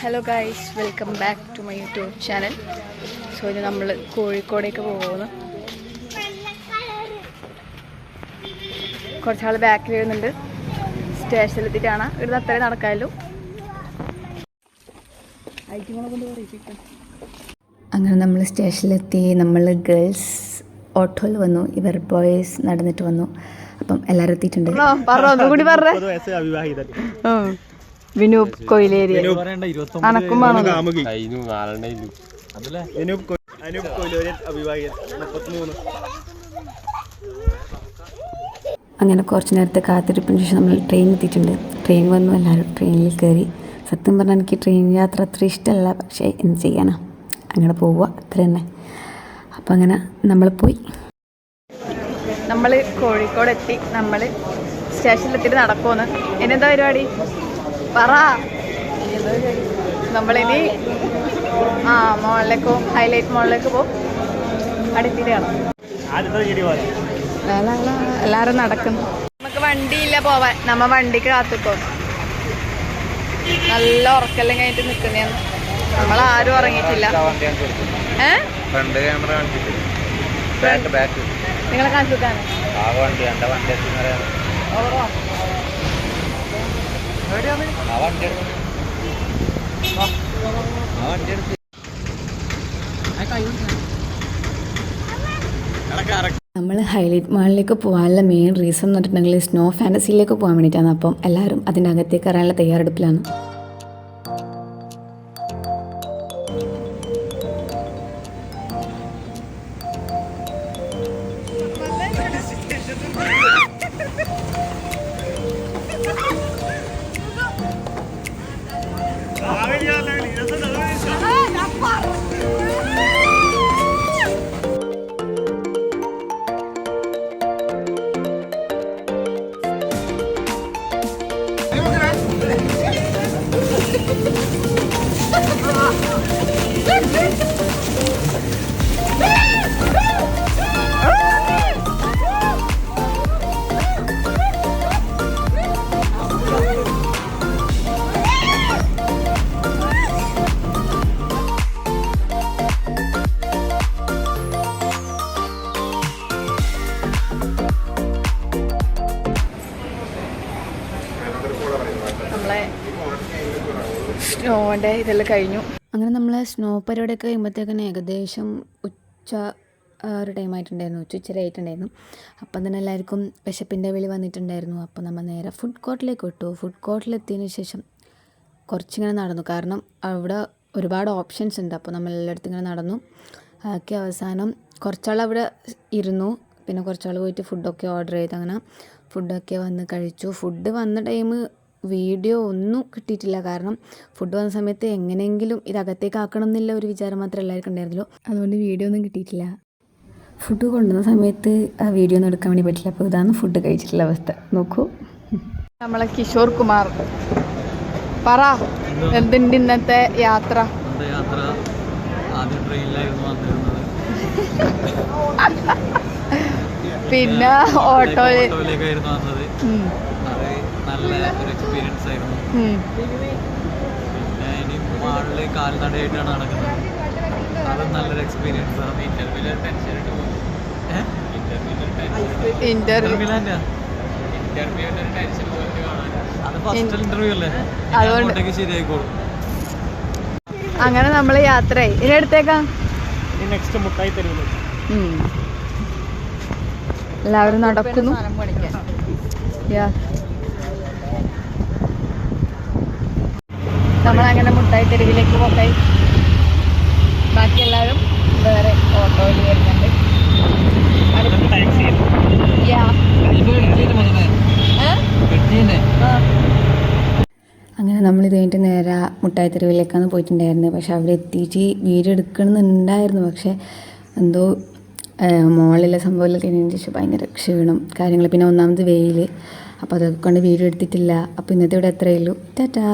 Hello guys, welcome back to my YouTube channel. So ഇത് നമ്മൾ കോഴിക്കോടേക്ക് പോകുന്നു. കുറച്ചാൾ ബാക്കിൽ വരുന്നുണ്ട്. സ്റ്റേഷനിലെത്തിയിട്ടാണ്. ഇവിടുന്ന് അത്രയും നടക്കാമല്ലോ. അങ്ങനെ നമ്മൾ സ്റ്റേഷനിലെത്തി. നമ്മൾ ഗേൾസ് ഓട്ടോയിൽ വന്നു, ഇവർ ബോയ്സ് നടന്നിട്ട് വന്നു. അപ്പം എല്ലാവരും എത്തിയിട്ടുണ്ട്. വിനൂപ് കൊയിലേരി അനക്കും അങ്ങനെ കുറച്ച് നേരത്തെ കാത്തിരിപ്പിന് ശേഷം നമ്മൾ ട്രെയിൻ എത്തിയിട്ടുണ്ട്. ട്രെയിൻ വന്നു, എല്ലാവരും ട്രെയിനിൽ കയറി. സത്യം പറഞ്ഞാൽ എനിക്ക് ട്രെയിൻ യാത്ര അത്ര ഇഷ്ടമല്ല, പക്ഷേ എന്ത് ചെയ്യാനാ, അങ്ങനെ പോവുക അത്ര തന്നെ. അപ്പം അങ്ങനെ നമ്മൾ പോയി. നമ്മൾ കോഴിക്കോട് എത്തി. നമ്മൾ സ്റ്റേഷനിലെത്തിയിട്ട് നടക്കുമെന്ന്. ഇനിയെന്താ പരിപാടി പറ. നമ്മളിനി മോളിലേക്ക് പോകും, ഹൈലൈറ്റ് മോളിലേക്ക് പോകും. അടുത്തിട്ടാണ് എല്ലാവരും നടക്കുന്നു. നമുക്ക് വണ്ടിയില്ല പോവാൻ, നമ്മ വണ്ടിക്ക് കാത്തിപ്പോ. നല്ല ഉറക്കെല്ലാം കഴിഞ്ഞിട്ട് നിൽക്കുന്നതാണ്. നമ്മളാരും ഉറങ്ങിയിട്ടില്ല. നിങ്ങളെ കാണിച്ചിട്ടാണ് നമ്മൾ ഹൈലൈറ്റ് മാളിലേക്ക് പോകാനുള്ള മെയിൻ റീസൺ എന്ന് പറഞ്ഞിട്ടുണ്ടെങ്കിൽ സ്നോ ഫാൻറ്റസിയിലേക്ക് പോകാൻ വേണ്ടിയിട്ടാണ്. അപ്പം എല്ലാവരും അതിൻ്റെ അകത്തേക്ക് കയറാനുള്ള തയ്യാറെടുപ്പിലാണ്. സ്നോൻ്റെ ഇതെല്ലാം കഴിഞ്ഞു. അങ്ങനെ നമ്മൾ സ്നോ പരിപാടിയൊക്കെ കഴിയുമ്പോഴത്തേക്കും ഏകദേശം ഉച്ച ഒരു ടൈമായിട്ടുണ്ടായിരുന്നു, ഉച്ചരെ ആയിട്ടുണ്ടായിരുന്നു. അപ്പം തന്നെ എല്ലാവർക്കും വിശപ്പിൻ്റെ വിളി വന്നിട്ടുണ്ടായിരുന്നു. അപ്പോൾ നമ്മൾ നേരെ ഫുഡ് കോർട്ടിലേക്ക് വിട്ടു. ഫുഡ് കോർട്ടിലെത്തിയതിന് ശേഷം കുറച്ചിങ്ങനെ നടന്നു, കാരണം അവിടെ ഒരുപാട് ഓപ്ഷൻസ് ഉണ്ട്. അപ്പോൾ നമ്മൾ എല്ലായിടത്തും ഇങ്ങനെ നടന്നു ആക്കി അവസാനം കുറച്ചാൾ അവിടെ ഇരുന്നു. പിന്നെ കുറച്ചാൾ പോയിട്ട് ഫുഡൊക്കെ ഓർഡർ ചെയ്ത് അങ്ങനെ ഫുഡൊക്കെ വന്ന് കഴിച്ചു. ഫുഡ് വന്ന ടൈം വീഡിയോ ഒന്നും കിട്ടിയിട്ടില്ല, കാരണം ഫുഡ് വന്ന സമയത്ത് എങ്ങനെയെങ്കിലും ഇതകത്തേക്ക് ആക്കണം എന്നുള്ള ഒരു വിചാരം മാത്രമേ എല്ലാവർക്കും ഉണ്ടായിരുന്നുള്ളൂ. അതുകൊണ്ട് വീഡിയോ ഒന്നും കിട്ടിയിട്ടില്ല. ഫുഡ് കൊണ്ടുവന്ന സമയത്ത് ആ വീഡിയോ ഒന്നും എടുക്കാൻ വേണ്ടി പറ്റില്ല. അപ്പോൾ ഇതാണ് ഫുഡ് കഴിച്ചിട്ടുള്ള അവസ്ഥ. നോക്കൂ, നമ്മളെ കിഷോർ കുമാർ പറ, എന്തിൻ്റെ ഇന്നത്തെ യാത്ര? പിന്നെ ഓട്ടോയിലേക്കായിരുന്നു വന്നത്. നല്ല ഒരു എക്സ്പീരിയൻസ് ആയിരുന്നു. പിന്നെ ഇനി മാളിൽ കാൽനടയായിട്ടാണ് നടക്കുന്നത്. അതും നല്ലൊരു എക്സ്പീരിയൻസ് ആണ്. അത് ഫസ്റ്റ് ഇന്റർവ്യൂ അല്ലേ, അതുകൊണ്ടൊക്കെ ശരിയായിക്കോളും. അങ്ങനെ നമ്മൾ യാത്രയായി. ഇനി എടുത്തേക്കാം നെക്സ്റ്റ് മുട്ടായി തരുമല്ലോ. എല്ലാവരും നടക്കുന്നു. നമ്മളങ്ങനെ മുട്ടായി തെരുവിലേക്ക് പോയി. ബാക്കി എല്ലാവരും വേറെ ഓട്ടോയിൽ വരുന്നുണ്ട്. അങ്ങനെ നമ്മളിത് കഴിഞ്ഞിട്ട് നേരെ മുട്ടായി തെരുവിലേക്കാണ് പോയിട്ടുണ്ടായിരുന്നത്. പക്ഷെ അവിടെ എത്തിയിട്ട് വീഡിയോ എടുക്കണമെന്നുണ്ടായിരുന്നു. പക്ഷേ എന്തോ മോളിലെ സംഭവമെല്ലാം കഴിഞ്ഞതിന് ശേഷം ഭയങ്കര ക്ഷീണം കാര്യങ്ങൾ, പിന്നെ ഒന്നാമത് വെയിൽ. അപ്പോൾ അതൊക്കെ കൊണ്ട് വീഡിയോ എടുത്തിട്ടില്ല. അപ്പോൾ ഇന്നത്തെ ഇവിടെ എത്രയേ ഉള്ളൂ. ടാറ്റാ.